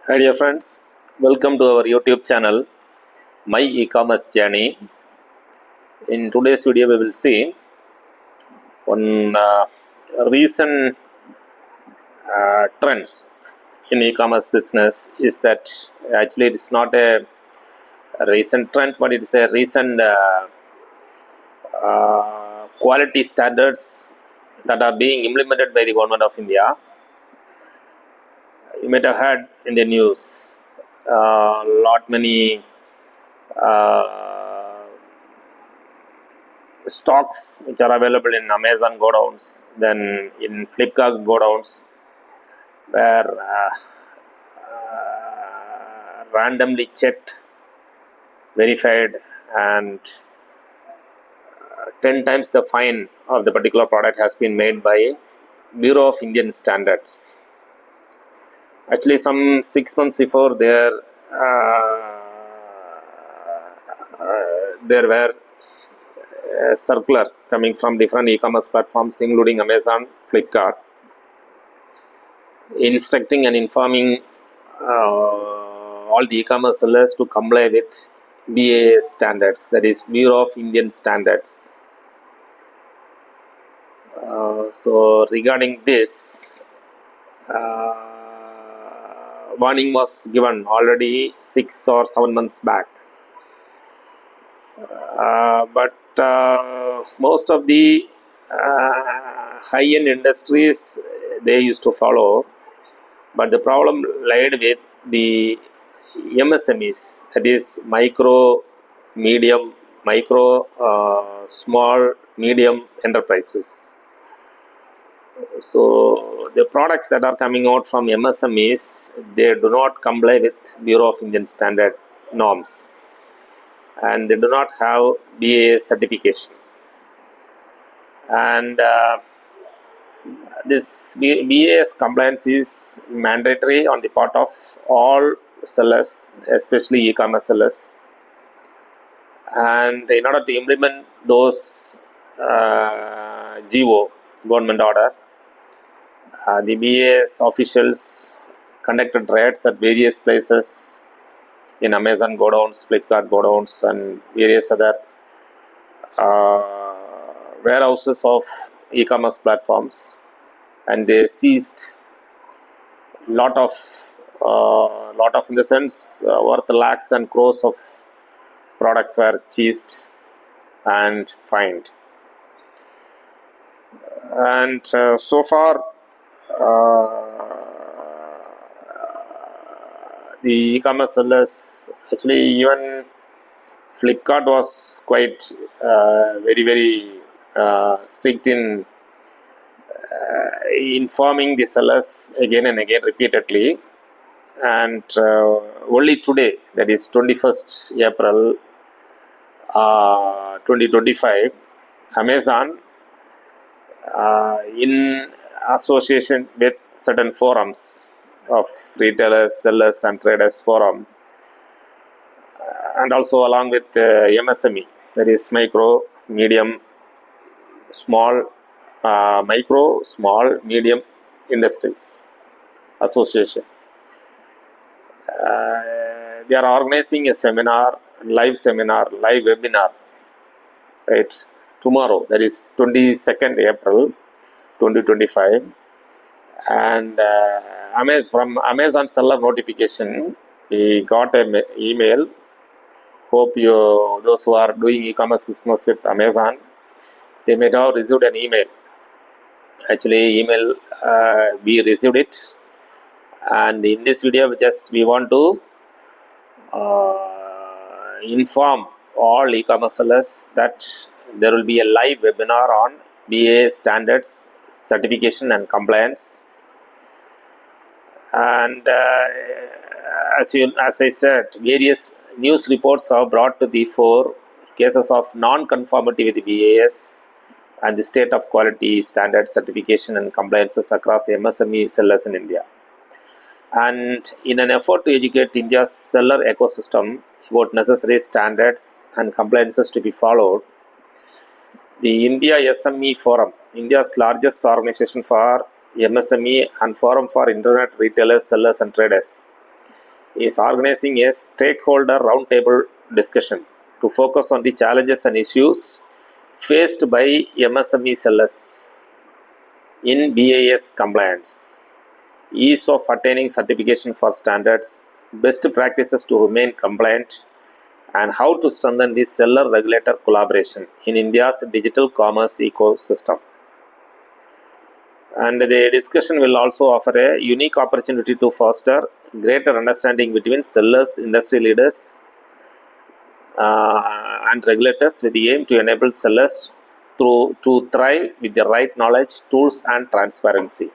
Hi dear friends, welcome to our YouTube channel, My E-Commerce Journey. In today's video we will see one recent trends in e-commerce business is that actually it is not a recent trend but it is a recent quality standards that are being implemented by the government of India. You might have heard in the news lot many stocks which are available in Amazon godowns, then in Flipkart godowns, were randomly checked, verified, and 10 times the fine of the particular product has been made by Bureau of Indian Standards. Actually, some 6 months before, there were a circular coming from different e-commerce platforms, including Amazon, Flipkart, instructing and informing all the e-commerce sellers to comply with BIS standards, that is Bureau of Indian Standards. So regarding this, warning was given already 6 or 7 months back. But most of the high-end industries, they used to follow, but the problem lied with the MSMEs, that is micro, small, medium enterprises. So the products that are coming out from MSMEs, they do not comply with Bureau of Indian Standards norms, and they do not have BIS certification. And this BIS compliance is mandatory on the part of all sellers, especially e-commerce sellers. And in order to implement those GO, government order, the BIS officials conducted raids at various places in Amazon godowns, Flipkart godowns, and various other warehouses of e-commerce platforms, and they seized lot of in the sense worth lakhs and crores of products were seized and fined. And so far the e-commerce sellers, actually even Flipkart was quite very strict in informing the sellers again and again repeatedly. And only today, that is 21st April 2025, Amazon, in association with certain forums of retailers, sellers and traders forum, and also along with MSME, that is micro, small, medium industries association. They are organizing a live webinar, right, tomorrow, that is 22nd April 2025. And from Amazon seller notification, we got an email. Hope those who are doing e-commerce business with Amazon, they may have received an email. Actually, we received it, and in this video we want to inform all e-commerce sellers that there will be a live webinar on BIS standards, certification and compliance. And as I said, various news reports have brought to the fore cases of non-conformity with the BIS and the state of quality, standards, certification and compliances across MSME sellers in India. And in an effort to educate India's seller ecosystem about necessary standards and compliances to be followed, the India SME Forum, India's largest organization for MSME and forum for internet retailers, sellers and traders, is organizing a stakeholder round table discussion to focus on the challenges and issues faced by MSME sellers in BIS compliance, ease of attaining certification for standards, best practices to remain compliant, and how to strengthen the seller-regulator collaboration in India's digital commerce ecosystem. And the discussion will also offer a unique opportunity to foster greater understanding between sellers, industry leaders, and regulators, with the aim to enable sellers to thrive with the right knowledge, tools, and transparency.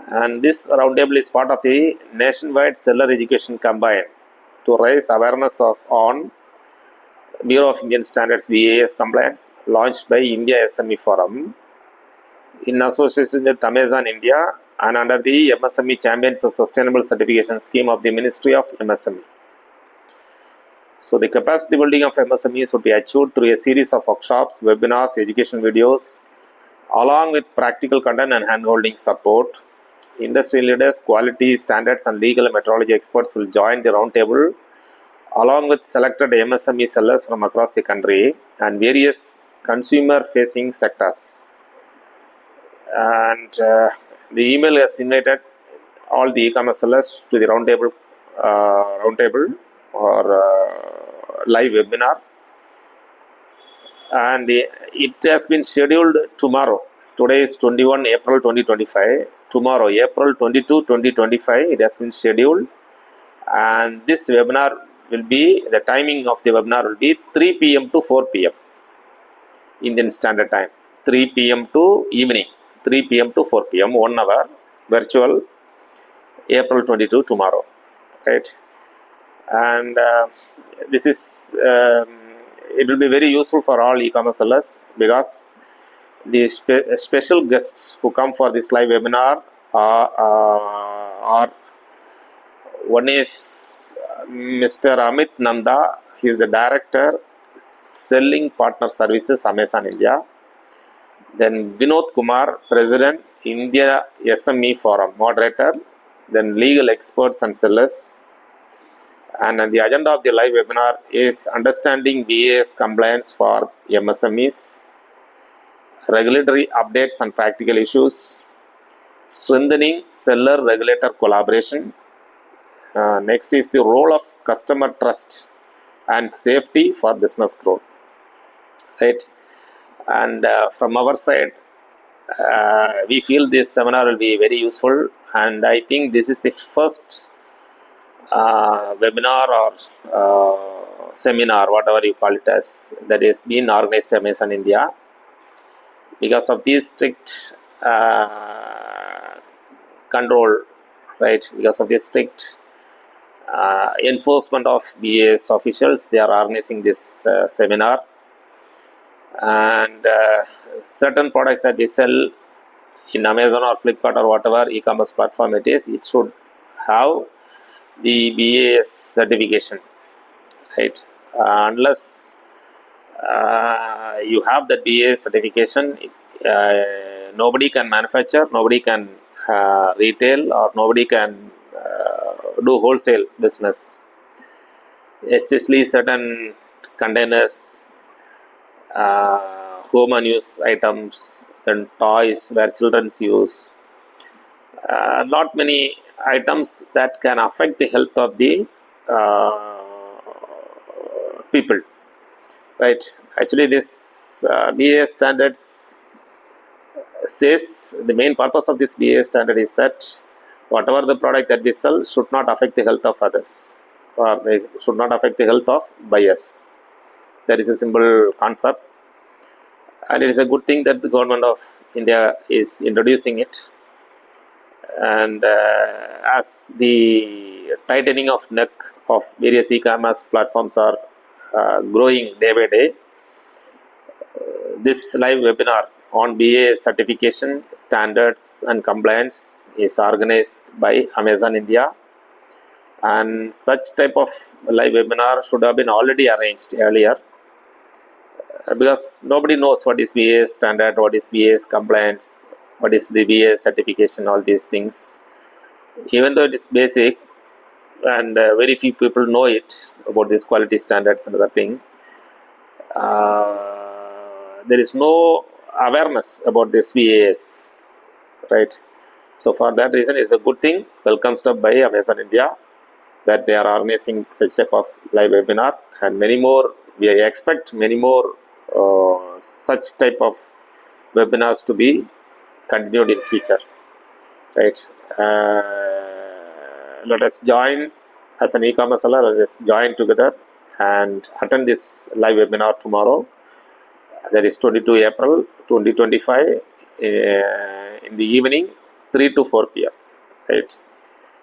And this roundtable is part of the nationwide seller education campaign to raise awareness on Bureau of Indian Standards BIS compliance, launched by India SME Forum in association with Amazon India and under the MSME Champions Sustainable Certification Scheme of the Ministry of MSME. So the capacity building of MSMEs would be achieved through a series of workshops, webinars, education videos, along with practical content and hand-holding support. Industry leaders, quality standards, and legal and metrology experts will join the roundtable, along with selected MSME sellers from across the country and various consumer-facing sectors. And the email has invited all the e-commerce sellers to the roundtable or live webinar, and it has been scheduled tomorrow. Today is 21 April 2025. Tomorrow, April 22, 2025, it has been scheduled, and this webinar will be, the timing of the webinar will be 3 p.m. to 4 p.m. Indian Standard Time, 3 p.m. to evening, 3 p.m. to 4 p.m., 1 hour, virtual, April 22, tomorrow, right? And this is, it will be very useful for all e-commerce sellers, because the special guests who come for this live webinar are one is Mr. Amit Nanda. He is the Director, Selling Partner Services, Amazon India. Then Vinod Kumar, President, India SME Forum, Moderator. Then Legal Experts and Sellers. And the agenda of the live webinar is Understanding BIS Compliance for MSMEs, Regulatory Updates and Practical Issues, Strengthening Seller-Regulator Collaboration. Next is the role of customer trust and safety for business growth, right? And from our side, we feel this seminar will be very useful, and I think this is the first webinar or seminar, whatever you call it as, that is being organized by Amazon India. Because of these strict control, right? Because of this strict enforcement of BIS officials, they are organizing this seminar. And certain products that we sell in Amazon or Flipkart or whatever e-commerce platform it is, it should have the BIS certification, right? Unless you have the BIS certification, nobody can manufacture, nobody can retail, or nobody can do wholesale business, especially certain containers, home and use items, then toys where children use. Not many items that can affect the health of the people, right? Actually, this BIS standards says the main purpose of this BIS standard is that whatever the product that we sell should not affect the health of others, or they should not affect the health of buyers. That is a simple concept, and it is a good thing that the government of India is introducing it. And as the tightening of neck of various e-commerce platforms are growing day by day, this live webinar on BIS certification, standards and compliance is organized by Amazon India, and such type of live webinar should have been already arranged earlier, because nobody knows what is BIS standard, what is BIS compliance, what is the BIS certification, all these things. Even though it is basic, and very few people know it about these quality standards and other thing. There is no awareness about this BIS, right? So for that reason, it's a good thing, welcome step by Amazon India, that they are organizing such type of live webinar, and many more. We expect many more such type of webinars to be continued in future, right? Let us join as an e-commerce seller. Let us join together and attend this live webinar tomorrow. That is 22 April 2025 in the evening, 3 to 4 p.m. Right.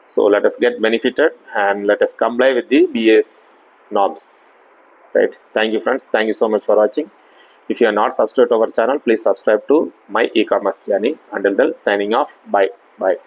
So let us get benefited and let us comply with the BIS norms. Right. Thank you, friends. Thank you so much for watching. If you are not subscribed to our channel, please subscribe to my e-commerce journey. Until then, signing off. Bye. Bye.